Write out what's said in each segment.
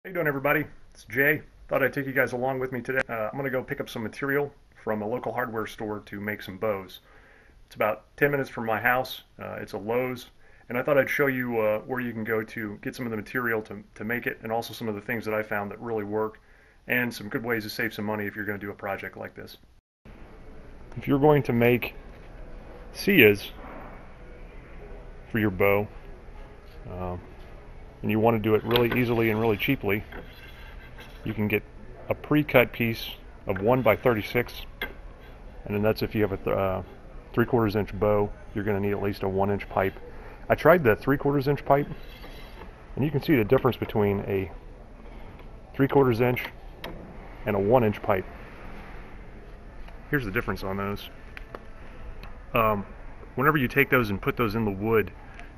How you doing, everybody? It's Jay. Thought I'd take you guys along with me today. I'm going to go pick up some material from a local hardware store to make some bows. It's about 10 minutes from my house. It's a Lowe's, and I thought I'd show you where you can go to get some of the material to make it, and also some of the things that I found that really work, and some good ways to save some money if you're going to do a project like this. If you're going to make Siyahs for your bow, and you want to do it really easily and really cheaply, you can get a pre-cut piece of 1 by 36, and then that's if you have a 3/4 inch bow. You're going to need at least a 1-inch pipe. I tried the 3/4 inch pipe, and you can see the difference between a 3/4 inch and a 1-inch pipe. Here's the difference on those. Whenever you take those and put those in the wood,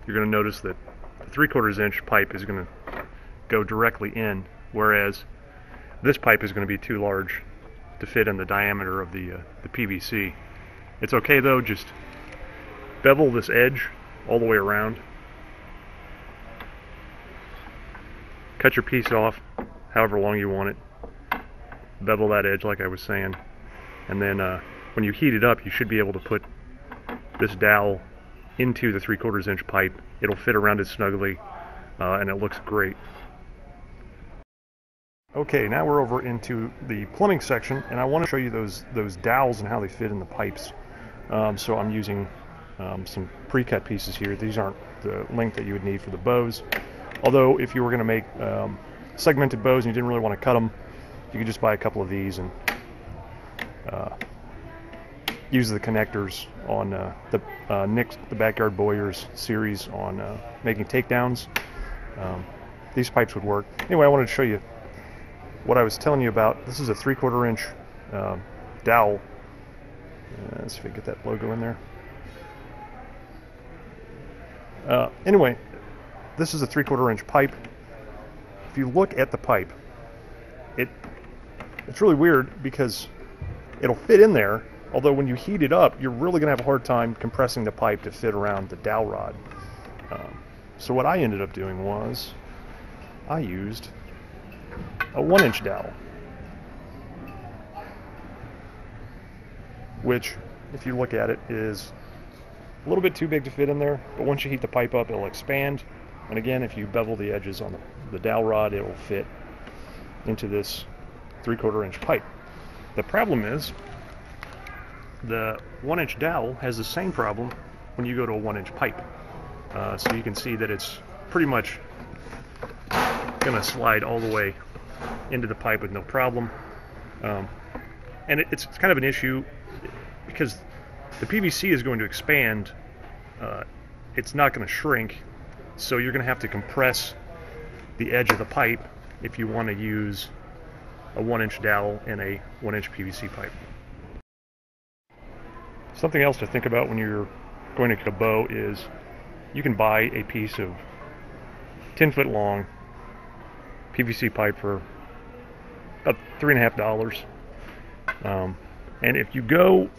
you're going to notice that the 3/4 inch pipe is going to go directly in, whereas this pipe is going to be too large to fit in the diameter of the PVC. It's okay though, just bevel this edge all the way around. Cut your piece off however long you want it. Bevel that edge like I was saying. And then when you heat it up, you should be able to put this dowel into the 3/4 inch pipe. It'll fit around it snugly, and it looks great. Okay, now we're over into the plumbing section, and I want to show you those dowels and how they fit in the pipes. So I'm using some pre-cut pieces here. These aren't the length that you would need for the bows. Although if you were going to make segmented bows and you didn't really want to cut them, you could just buy a couple of these and use the connectors on the Backyard Bowyers series on making takedowns. These pipes would work. Anyway, I wanted to show you what I was telling you about. This is a 3/4 inch dowel. Let's see if I can get that logo in there. Anyway, this is a 3/4 inch pipe. If you look at the pipe, it's really weird because it'll fit in there, although when you heat it up, you're really going to have a hard time compressing the pipe to fit around the dowel rod. So what I ended up doing was I used a 1-inch dowel, which, if you look at it, is a little bit too big to fit in there, but once you heat the pipe up, it'll expand. And again, if you bevel the edges on the dowel rod, it will fit into this 3/4 inch pipe. The problem is the 1-inch dowel has the same problem when you go to a 1-inch pipe. So you can see that it's pretty much going to slide all the way into the pipe with no problem. And it's kind of an issue because the PVC is going to expand. It's not going to shrink, so you're going to have to compress the edge of the pipe if you want to use a 1-inch dowel in a 1-inch PVC pipe. Something else to think about when you're going to cut a bow is you can buy a piece of 10-foot long PVC pipe for about $3.50. And if you go,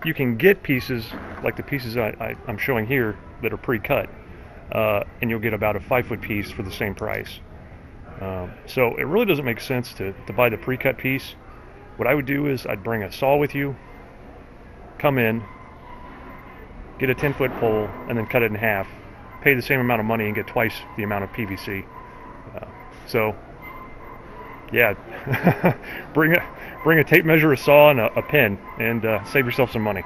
you can get pieces like the pieces I'm showing here that are pre-cut, and you'll get about a 5-foot piece for the same price. So it really doesn't make sense to buy the pre-cut piece. What I would do is I'd bring a saw with you, come in, get a 10-foot pole, and then cut it in half. Pay the same amount of money and get twice the amount of PVC. So yeah, bring a tape measure, a saw, and a pen, and save yourself some money.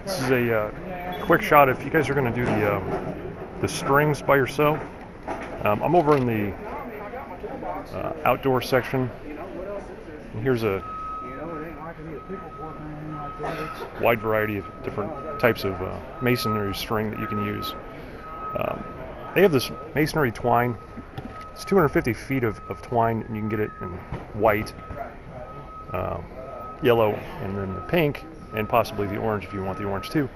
This is a quick shot if you guys are going to do the strings by yourself. I'm over in the outdoor section, and here's a wide variety of different types of masonry string that you can use. They have this masonry twine. It's 250 feet of twine, and you can get it in white, yellow, and then the pink, and possibly the orange if you want the orange too.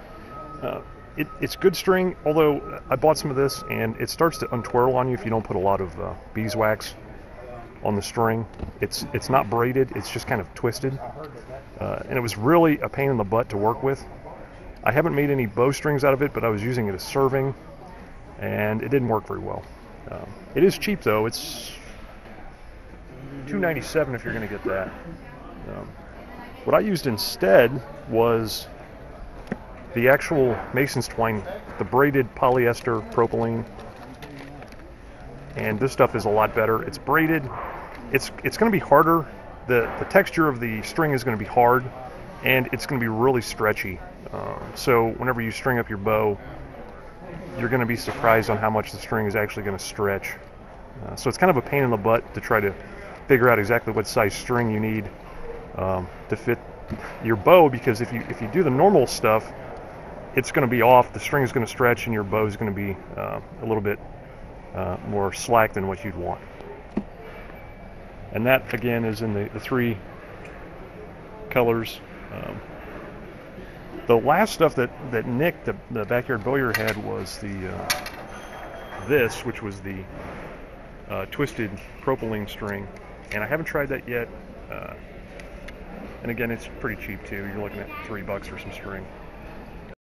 It's good string, although I bought some of this, and it starts to untwirl on you if you don't put a lot of beeswax on the string. It's not braided, it's just kind of twisted, and it was really a pain in the butt to work with. I haven't made any bowstrings out of it, but I was using it as serving, and it didn't work very well. It is cheap though. It's $2.97 if you're going to get that. What I used instead was the actual mason's twine, the braided polyester propylene, and this stuff is a lot better. It's braided. It's going to be harder. The texture of the string is going to be hard, and it's going to be really stretchy. So whenever you string up your bow, you're going to be surprised on how much the string is actually going to stretch. So it's kind of a pain in the butt to try to figure out exactly what size string you need to fit your bow, because if you do the normal stuff, it's going to be off, the string is going to stretch, and your bow is going to be a little bit more slack than what you'd want. And that again is in the 3 colors. The last stuff that Nick, the backyard bowyer, had was this, which was the twisted propylene string, and I haven't tried that yet. And again, it's pretty cheap too. You're looking at $3 for some string.